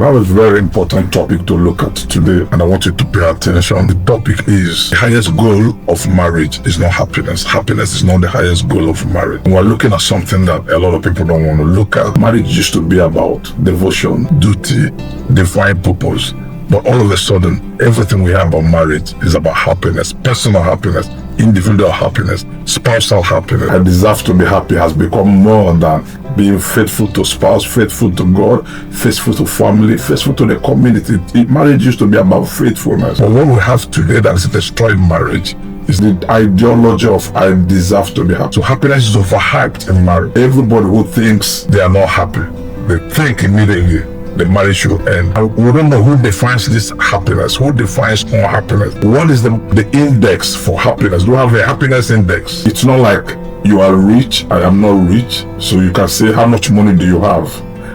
We have a very important topic to look at today, and I want you to pay attention. The topic is the highest goal of marriage is not happiness. Happiness is not the highest goal of marriage. We're looking at something that a lot of people don't want to look at. Marriage used to be about devotion, duty, divine purpose. But all of a sudden, everything we have about marriage is about happiness, personal happiness, individual happiness, spousal happiness. I deserve to be happy has become more than being faithful to spouse, faithful to God, faithful to family, faithful to the community. Marriage used to be about faithfulness. But what we have today that is destroying marriage is the ideology of I deserve to be happy. So happiness is overhyped in marriage. Everybody who thinks they are not happy, they think immediately the marriage should end. And we don't know who defines this happiness, who defines unhappiness. What is the index for happiness? Do you have a happiness index? It's not like you are rich, I am not rich, so you can say how much money do you have?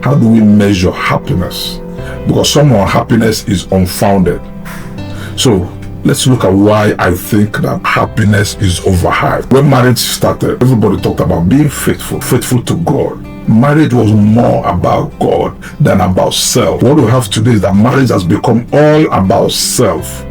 How do we measure happiness? Because some unhappiness is unfounded. So let's look at why I think that happiness is overhyped. When marriage started, everybody talked about being faithful to God. Marriage was more about God than about self. What we have today is that marriage has become all about self.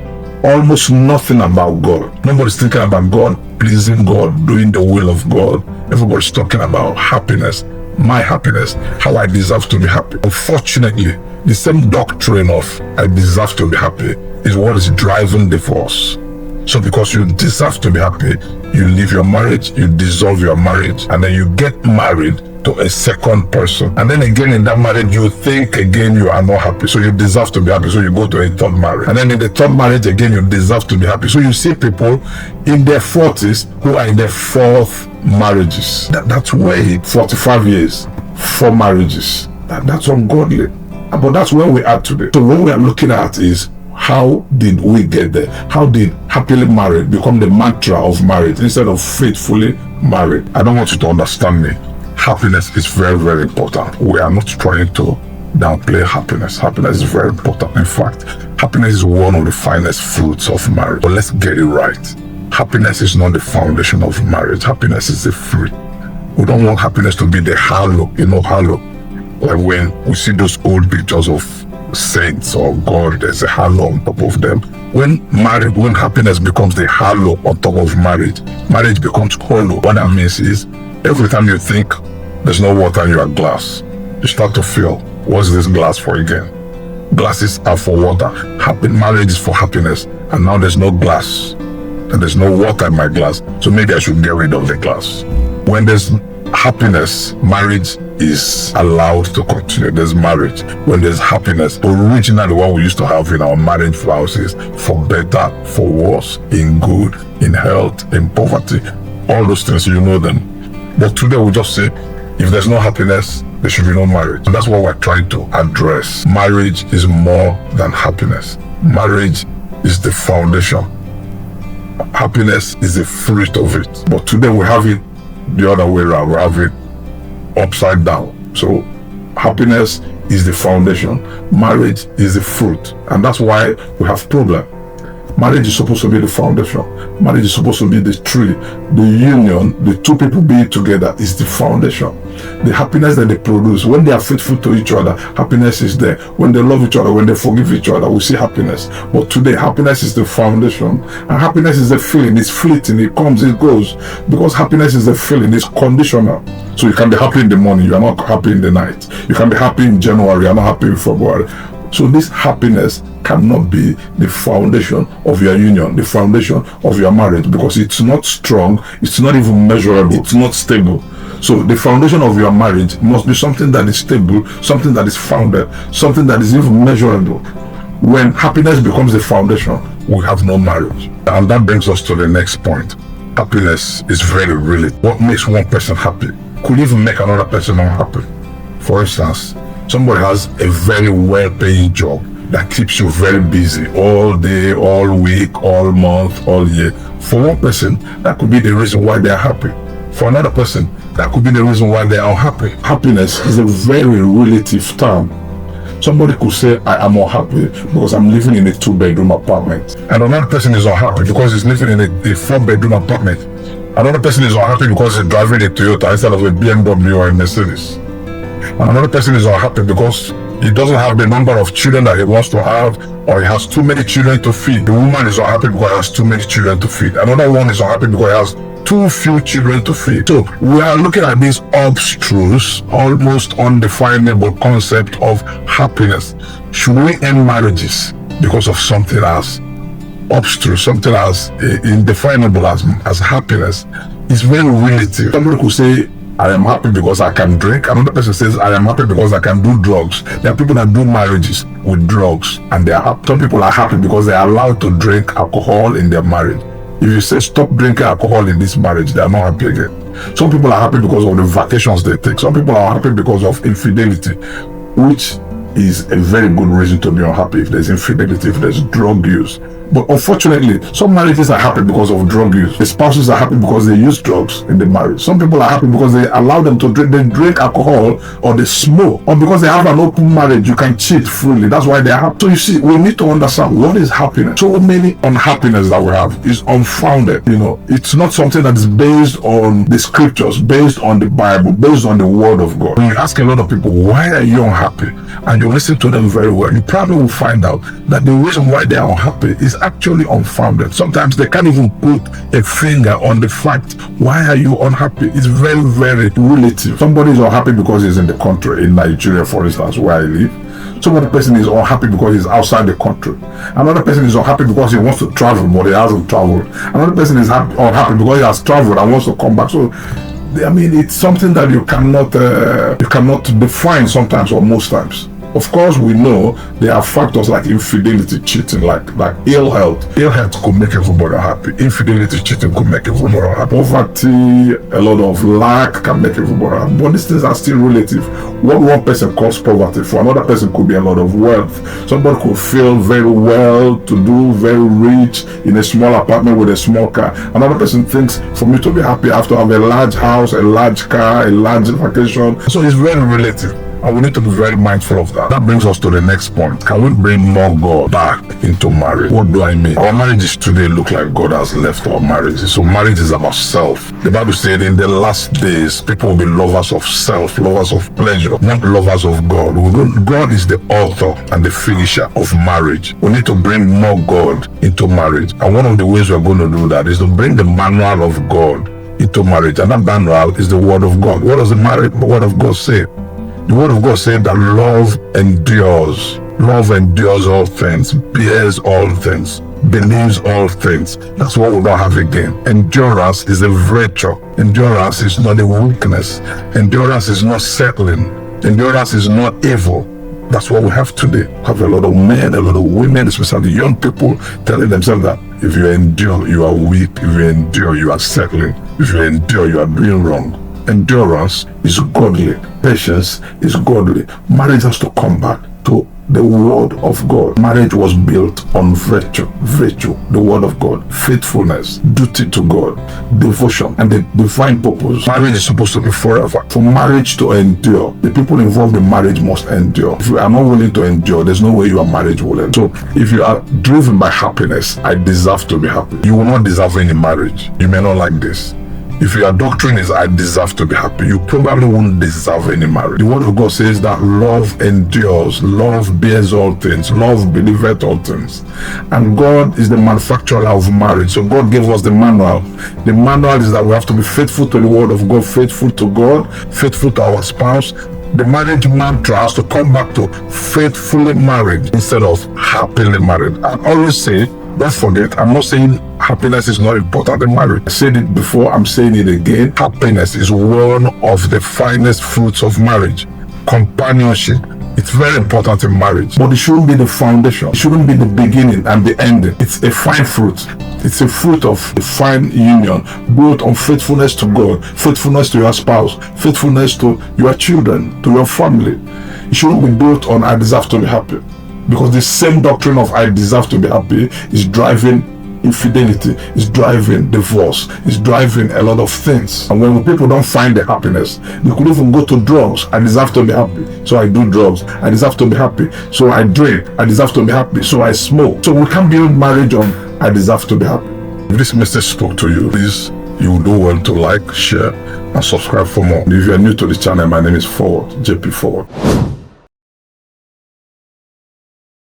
Almost nothing about God. Nobody's thinking about God, pleasing God, doing the will of God. Everybody's talking about happiness, my happiness, how I deserve to be happy. Unfortunately, the same doctrine of I deserve to be happy is what is driving divorce. So because you deserve to be happy, you leave your marriage, you dissolve your marriage, and then you get married to a second person. And then again in that marriage, you think again you are not happy. So you deserve to be happy. So you go to a third marriage. And then in the third marriage again, you deserve to be happy. So you see people in their 40s who are in their fourth marriages. That's way 45 years, 4 marriages. That's ungodly. But that's where we are today. So what we are looking at is how did we get there? How did happily married become the mantra of marriage instead of faithfully married? I don't want you to understand me. Happiness is very, very important. We are not trying to downplay happiness. Happiness is very important. In fact, happiness is one of the finest fruits of marriage. But let's get it right. Happiness is not the foundation of marriage. Happiness is the fruit. We don't want happiness to be the halo. You know, halo. Like when we see those old pictures of saints or God, there's a halo on top of them. When happiness becomes the halo on top of marriage becomes hollow. What that means is every time you think there's no water in your glass, you start to feel, what's this glass for again? Glasses are for water. Happy marriage is for happiness. And now there's no glass. And there's no water in my glass. So maybe I should get rid of the glass. When there's happiness, marriage is allowed to continue. There's marriage. When there's happiness, originally what we used to have in our marriage vows is for better, for worse, in good, in health, in poverty. All those things, you know them. But today we just say, if there's no happiness, there should be no marriage. And that's what we're trying to address. Marriage is more than happiness. Marriage is the foundation. Happiness is the fruit of it. But today we have it the other way around. We have it upside down. So happiness is the foundation. Marriage is the fruit. And that's why we have problem. Marriage is supposed to be the foundation. Marriage is supposed to be the tree. The union, the two people being together is the foundation. The happiness that they produce, when they are faithful to each other, happiness is there. When they love each other, when they forgive each other, we see happiness. But today, happiness is the foundation. And happiness is a feeling. It's fleeting. It comes, it goes. Because happiness is a feeling. It's conditional. So you can be happy in the morning. You are not happy in the night. You can be happy in January. You are not happy in February. So this happiness cannot be the foundation of your union, the foundation of your marriage, because it's not strong, it's not even measurable, it's not stable. So the foundation of your marriage must be something that is stable, something that is founded, something that is even measurable. When happiness becomes the foundation, we have no marriage. And that brings us to the next point. Happiness is very relative. What makes one person happy could even make another person unhappy. For instance, somebody has a very well-paying job that keeps you very busy all day, all week, all month, all year. For one person, that could be the reason why they are happy. For another person, that could be the reason why they are unhappy. Happiness is a very relative term. Somebody could say, I am unhappy because I'm living in a 2-bedroom apartment. And another person is unhappy because he's living in a 4-bedroom apartment. Another person is unhappy because he's driving a Toyota instead of a BMW or a Mercedes. And another person is unhappy because He doesn't have the number of children that he wants to have, or he has too many children to feed. The woman is unhappy because he has too many children to feed. Another one is unhappy because he has too few children to feed. So we are looking at this abstruse, almost undefinable concept of happiness. Should we end marriages because of something as abstruse, something as indefinable as happiness? It's very relative. Somebody could say, I am happy because I can drink. Another person says, I am happy because I can do drugs. There are people that do marriages with drugs and they are happy. Some people are happy because they are allowed to drink alcohol in their marriage. If you say stop drinking alcohol in this marriage, they are not happy again. Some people are happy because of the vacations they take. Some people are happy because of infidelity, which is a very good reason to be unhappy if there's infidelity, if there's drug use. But unfortunately, some marriages are happy because of drug use. The spouses are happy because they use drugs in the marriage. Some people are happy because they allow them to drink, they drink alcohol or they smoke, or because they have an open marriage, you can cheat freely. That's why they are happy. So you see, we need to understand what is happiness. So many unhappiness that we have is unfounded. It's not something that is based on the scriptures, based on the Bible, based on the word of God. When you ask a lot of people, why are you unhappy? And you listen to them very well, you probably will find out that the reason why they are unhappy is actually unfounded. Sometimes they can't even put a finger on the fact, why are you unhappy? It's very, very relative. Somebody is unhappy because he's in the country, in Nigeria, for instance, where I live. Some other person is unhappy because he's outside the country. Another person is unhappy because he wants to travel, but he hasn't traveled. Another person is unhappy because he has traveled and wants to come back. So, it's something that you cannot define sometimes or most times. Of course, we know there are factors like infidelity, cheating, like ill health. Ill health could make everybody happy. Infidelity, cheating could make everybody happy. Poverty, a lot of lack can make everybody happy. But these things are still relative. What one person calls poverty, for another person could be a lot of wealth. Somebody could feel very well to do, very rich in a small apartment with a small car. Another person thinks, for me to be happy, I have to have a large house, a large car, a large vacation. So it's very relative. And we need to be very mindful of that. That brings us to the next point. Can we bring more God back into marriage? What do I mean? Our marriages today look like God has left our marriages. So marriage is about self. The Bible said in the last days, people will be lovers of self, lovers of pleasure, not lovers of God. God is the author and the finisher of marriage. We need to bring more God into marriage. And one of the ways we're going to do that is to bring the manual of God into marriage. And that manual is the word of God. What does the word of God say? The word of God said that love endures. Love endures all things, bears all things, believes all things. That's what we don't have again. Endurance is a virtue. Endurance is not a weakness. Endurance is not settling. Endurance is not evil. That's what we have today. We have a lot of men, a lot of women, especially young people, telling themselves that if you endure, you are weak. If you endure, you are settling. If you endure, you are doing wrong. Endurance is godly. Patience is godly. Marriage has to come back to the word of God. Marriage was built on virtue, the word of God, faithfulness, duty to God, devotion, and the divine purpose. Marriage is supposed to be forever. For marriage to endure, the people involved in marriage must endure. If you are not willing to endure, there's no way your marriage will end. So if you are driven by happiness, I deserve to be happy, you will not deserve any marriage. You may not like this. If your doctrine is I deserve to be happy, you probably won't deserve any marriage. The word of God says that love endures, love bears all things, love believeth all things. And God is the manufacturer of marriage. So God gave us the manual. The manual is that we have to be faithful to the word of God, faithful to God, faithful to our spouse. The marriage mantra has to come back to faithfully married instead of happily married. I always say, don't forget, I'm not saying happiness is not important in marriage. I said it before, I'm saying it again. Happiness is one of the finest fruits of marriage. Companionship, it's very important in marriage. But it shouldn't be the foundation. It shouldn't be the beginning and the ending. It's a fine fruit. It's a fruit of a fine union built on faithfulness to God, faithfulness to your spouse, faithfulness to your children, to your family. It shouldn't be built on I deserve to be happy. Because the same doctrine of I deserve to be happy is driving infidelity, is driving divorce, is driving a lot of things. And when people don't find the happiness, they could even go to drugs. I deserve to be happy, so I do drugs. I deserve to be happy, so I drink. I deserve to be happy, so I smoke. So we can't build marriage on I deserve to be happy. If this message spoke to you, please, you will do well to like, share, and subscribe for more. If you are new to the channel, my name is Forward, JP Forward.